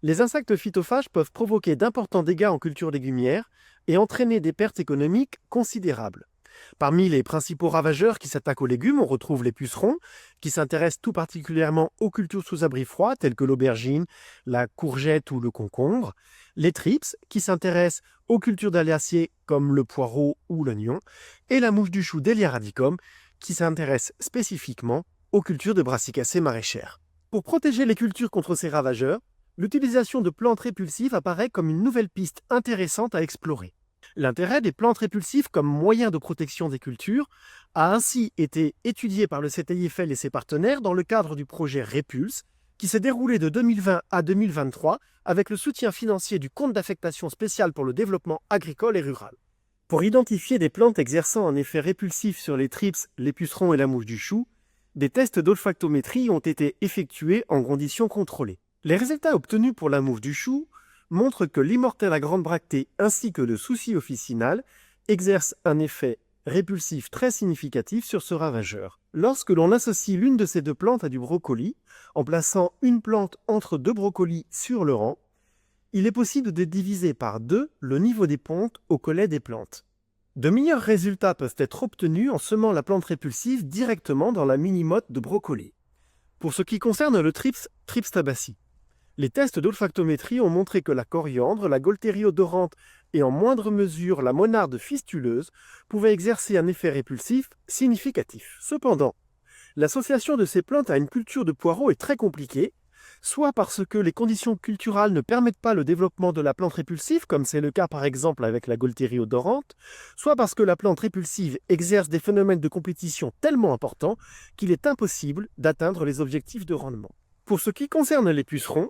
Les insectes phytophages peuvent provoquer d'importants dégâts en culture légumière et entraîner des pertes économiques considérables. Parmi les principaux ravageurs qui s'attaquent aux légumes, on retrouve les pucerons, qui s'intéressent tout particulièrement aux cultures sous abri froid, telles que l'aubergine, la courgette ou le concombre, les thrips, qui s'intéressent aux cultures d'aléaciers comme le poireau ou l'oignon, et la mouche du chou Délia radicum, qui s'intéresse spécifiquement aux cultures de brassicacées maraîchères. Pour protéger les cultures contre ces ravageurs, l'utilisation de plantes répulsives apparaît comme une nouvelle piste intéressante à explorer. L'intérêt des plantes répulsives comme moyen de protection des cultures a ainsi été étudié par le CTIFL et ses partenaires dans le cadre du projet Répulse, qui s'est déroulé de 2020 à 2023 avec le soutien financier du Compte d'affectation spéciale pour le développement agricole et rural. Pour identifier des plantes exerçant un effet répulsif sur les thrips, les pucerons et la mouche du chou, des tests d'olfactométrie ont été effectués en conditions contrôlées. Les résultats obtenus pour la mouche du chou montrent que l'immortelle à grande bractée ainsi que le souci officinal exercent un effet répulsif très significatif sur ce ravageur. Lorsque l'on associe l'une de ces deux plantes à du brocoli, en plaçant une plante entre deux brocolis sur le rang, il est possible de diviser par deux le niveau des pontes au collet des plantes. De meilleurs résultats peuvent être obtenus en semant la plante répulsive directement dans la mini-motte de brocoli. Pour ce qui concerne le Thrips tabaci, les tests d'olfactométrie ont montré que la coriandre, la Gaultérie odorante et en moindre mesure la monarde fistuleuse pouvaient exercer un effet répulsif significatif. Cependant, l'association de ces plantes à une culture de poireaux est très compliquée, soit parce que les conditions culturales ne permettent pas le développement de la plante répulsive, comme c'est le cas par exemple avec la Gaultérie odorante, soit parce que la plante répulsive exerce des phénomènes de compétition tellement importants qu'il est impossible d'atteindre les objectifs de rendement. Pour ce qui concerne les pucerons,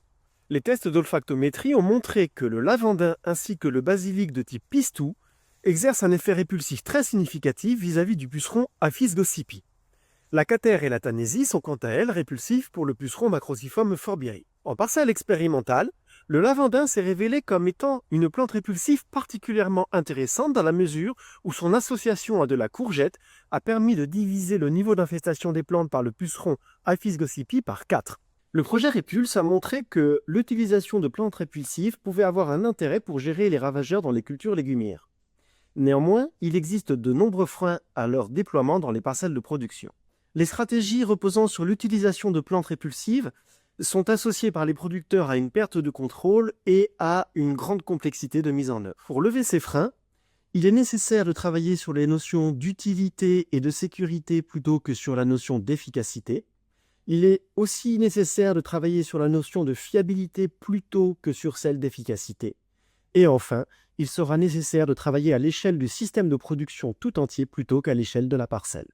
les tests d'olfactométrie ont montré que le lavandin ainsi que le basilic de type pistou exercent un effet répulsif très significatif vis-à-vis du puceron Aphis gossypii. La catère et la tanésie sont quant à elles répulsives pour le puceron Macrociphum forbiri. En parcelle expérimentale, le lavandin s'est révélé comme étant une plante répulsive particulièrement intéressante dans la mesure où son association à de la courgette a permis de diviser le niveau d'infestation des plantes par le puceron Aphis gossypii par 4. Le projet Répulse a montré que l'utilisation de plantes répulsives pouvait avoir un intérêt pour gérer les ravageurs dans les cultures légumières. Néanmoins, il existe de nombreux freins à leur déploiement dans les parcelles de production. Les stratégies reposant sur l'utilisation de plantes répulsives sont associées par les producteurs à une perte de contrôle et à une grande complexité de mise en œuvre. Pour lever ces freins, il est nécessaire de travailler sur les notions d'utilité et de sécurité plutôt que sur la notion d'efficacité. Il est aussi nécessaire de travailler sur la notion de fiabilité plutôt que sur celle d'efficacité. Et enfin, il sera nécessaire de travailler à l'échelle du système de production tout entier plutôt qu'à l'échelle de la parcelle.